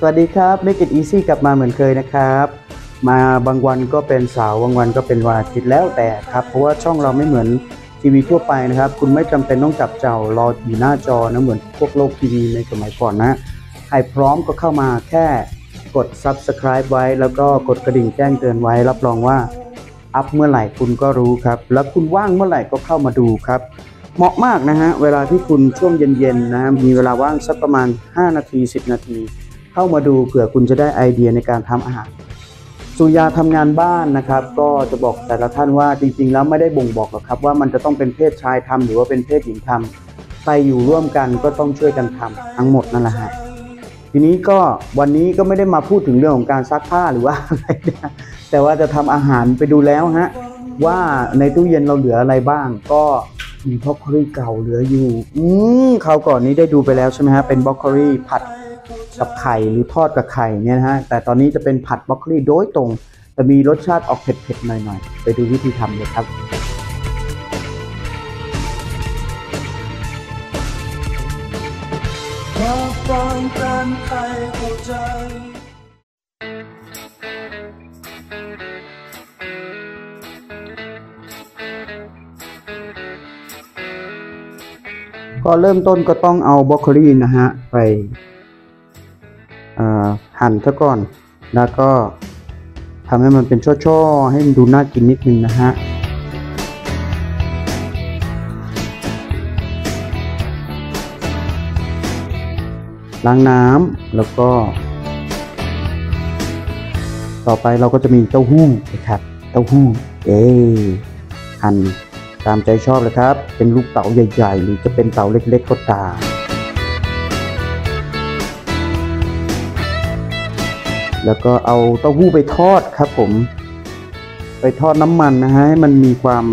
สวัสดีครับ Make it easy กลับมาเหมือนเคยนะครับมาบางวันก็เป็นเสาร์บางวันก็เป็นวันอาทิตย์แล้วแต่ครับเพราะว่าช่องเราไม่เหมือนทีวีทั่วไปนะครับคุณไม่จำเป็นต้องจับเจ้ารออยู่หน้าจอนะเหมือนพวกโลกทีวีในสมัยก่อนนะใครพร้อมก็เข้ามาแค่กด Subscribe ไว้แล้วก็กดกระดิ่งแจ้งเตือนไว้รับรองว่าอัพเมื่อไหร่คุณก็รู้ครับแล้วคุณว่างเมื่อไหร่ก็เข้ามาดูครับเหมาะมากนะฮะเวลาที่คุณช่วงเย็นๆนะมีเวลาว่างสักประมาณ5นาที10นาทีเข้ามาดูเผื่อคุณจะได้ไอเดียในการทำอาหารสุริยาทำงานบ้านนะครับก็จะบอกแต่ละท่านว่าจริงๆแล้วไม่ได้บ่งบอกหรอกครับว่ามันจะต้องเป็นเพศชายทำหรือว่าเป็นเพศหญิงทำไปอยู่ร่วมกันก็ต้องช่วยกันทำทั้งหมดนั่นแหละฮะทีนี้ก็วันนี้ก็ไม่ได้มาพูดถึงเรื่องของการซักผ้าหรือว่าอะไรนะแต่ว่าจะทำอาหารไปดูแล้วฮะว่าในตู้เย็นเราเหลืออะไรบ้างก็มีบรอกโคลีเก่าเหลืออยู่คราวก่อนนี้ได้ดูไปแล้วใช่ไหมฮะเป็นบรอกโคลีผัดกับไข่หรือทอดกับไข่เนี่ยนะฮะแต่ตอนนี้จะเป็นผัดบรอกโคลีโดยตรงแต่มีรสชาติออกเผ็ดๆหน่อยๆไปดูวิธีทำเลยครับฟังกันให้เข้าใจก็เริ่มต้นก็ต้องเอาบรอกโคลีนะฮะไปหั่นซะก่อนแล้วก็ทำให้มันเป็นช่อๆให้มันดูน่ากินนิดนึงนะฮะล้างน้ำแล้วก็ต่อไปเราก็จะมีเต้าหู้นะครับเต้าหู้หั่นตามใจชอบเลยครับเป็นลูกเต๋าใหญ่ๆหรือจะเป็นเต๋าเล็กๆก็ตามแล้วก็เอาเต้าหู้ไปทอดครับผมไปทอดน้ำมันนะฮะให้มันมีความ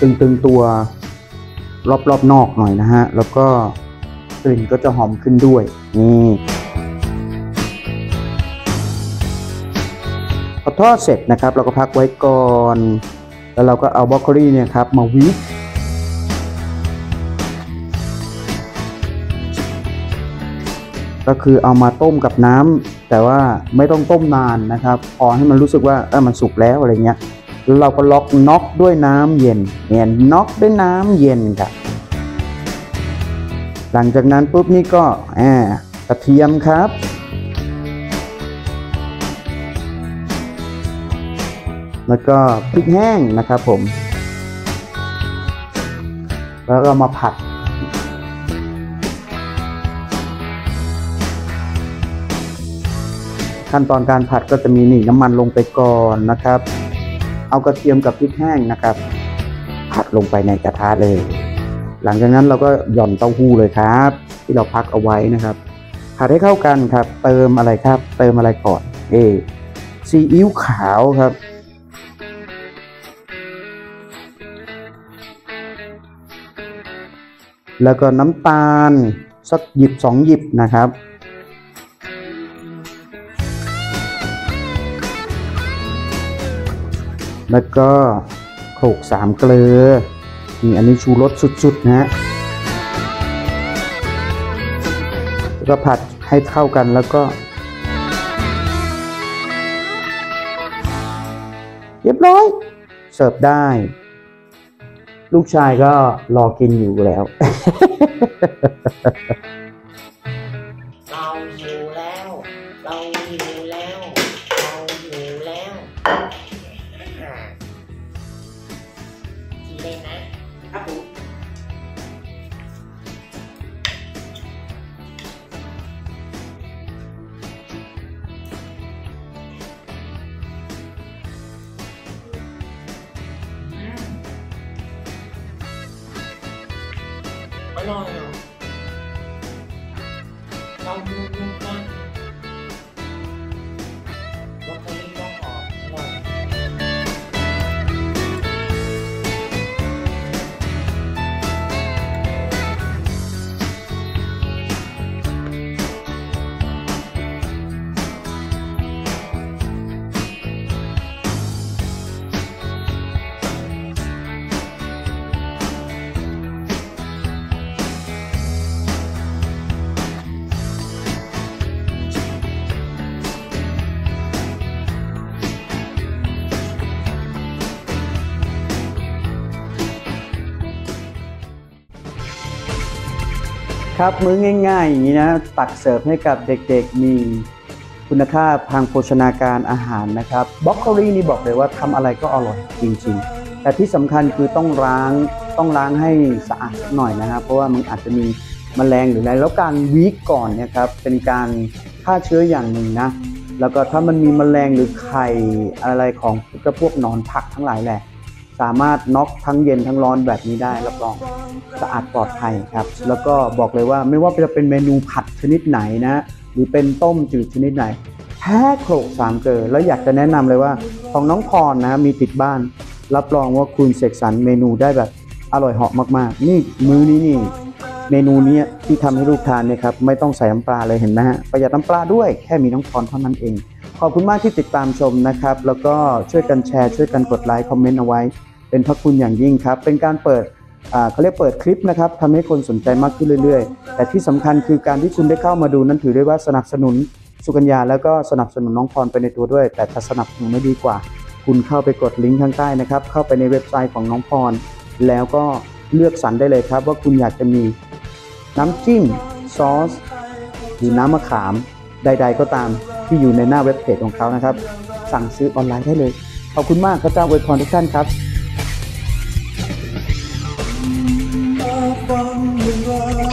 ตึงๆตัวรอบๆนอกหน่อยนะฮะแล้วก็กลิ่นก็จะหอมขึ้นด้วยนี่พอทอดเสร็จนะครับเราก็พักไว้ก่อนแล้วเราก็เอาบรอกโคลีเนี่ยครับมาวิปก็คือเอามาต้มกับน้ำแต่ว่าไม่ต้องต้มนานนะครับพอให้มันรู้สึกว่ามันสุกแล้วอะไรเงี้ยแล้วเราก็น็อกด้วยน้ำเย็นเนี่ยน็อกด้วยน้ำเย็นครับหลังจากนั้นปุ๊บนี่ก็กระเทียมครับแล้วก็พริกแห้งนะครับผมแล้วเรามาผัดขั้นตอนการผัดก็จะมีน้ำมันลงไปก่อนนะครับเอากระเทียมกับพริกแห้งนะครับผัดลงไปในกระทะเลยหลังจากนั้นเราก็หย่อนเต้าหู้เลยครับที่เราพักเอาไว้นะครับผัดให้เข้ากันครับเติมอะไรครับเติมอะไรก่อนซีอิ๊วขาวครับแล้วก็น้ำตาลสักหยิบ2 หยิบนะครับแล้วก็โขลก3 เกลือนี่อันนี้ชูรสสุดๆนะฮะแล้วก็ผัดให้เข้ากันแล้วก็เรียบร้อยเสิร์ฟได้ลูกชายก็รอกินอยู่แล้วเราหิวแล้วเราหิวแล้วเราหิวแล้วกินเลยนะครับผมอร่อยอ่ะเราดูกันบรอกโคลีก็หอมอร่อย ครับมื้อง่ายๆอย่างนี้นะตักเสิร์ฟให้กับเด็กๆมีคุณค่าทางโภชนาการอาหารนะครับบรอกโคลีนี่บอกเลยว่าทำอะไรก็อร่อยจริงๆแต่ที่สำคัญคือต้องล้างให้สะอาดหน่อยนะครับเพราะว่ามันอาจจะมีแมลงหรืออะไรแล้วการวีคก่อนเนี่ยครับเป็นการฆ่าเชื้ออย่างหนึ่งนะแล้วก็ถ้ามันมีแมลงหรือไข่อะไรของพวกหนอนผักทั้งหลายแหละสามารถน็อกทั้งเย็นทั้งร้อนแบบนี้ได้รับรองสะอาดปลอดภัยครับแล้วก็บอกเลยว่าไม่ว่าจะเป็นเมนูผัดชนิดไหนนะหรือเป็นต้มจืดชนิดไหนแพ้โขลกสามเกลอแล้วอยากจะแนะนำเลยว่าของน้องพรนะมีติดบ้านรับรองว่าคุณเสกสรรเมนูได้แบบอร่อยเหาะมากๆนี่มื้อนี้นี่เมนูนี้ที่ทำให้ลูกทานเนี่ยครับไม่ต้องใส่น้ำปลาเลยเห็นไหมฮะประหยัดน้ำปลาด้วยแค่มีน้องพรเท่านั้นเองขอบคุณมากที่ติดตามชมนะครับแล้วก็ช่วยกันแชร์ช่วยกันกดไลค์คอมเมนต์เอาไว้เป็นพระคุณอย่างยิ่งครับเป็นการเปิดเขาเรียกเปิดคลิปนะครับทำให้คนสนใจมากขึ้นเรื่อยๆแต่ที่สำคัญคือการที่คุณได้เข้ามาดูนั้นถือได้ว่าสนับสนุนสุกัญญาแล้วก็สนับสนุนน้องพรไปในตัวด้วยแต่ถ้าสนับสนุนไม่ดีกว่าคุณเข้าไปกดลิงก์ข้างใต้นะครับเข้าไปในเว็บไซต์ของน้องพรแล้วก็เลือกสรรได้เลยครับว่าคุณอยากจะมีน้ำจิ้มซอสหรือน้ำมะขามใดๆก็ตามที่อยู่ในหน้าเว็บเพจของเขานะครับสั่งซื้อออนไลน์ได้เลยขอบคุณมากพระเจ้าอวยพรทุกท่านครับ ฟังเรื่องราว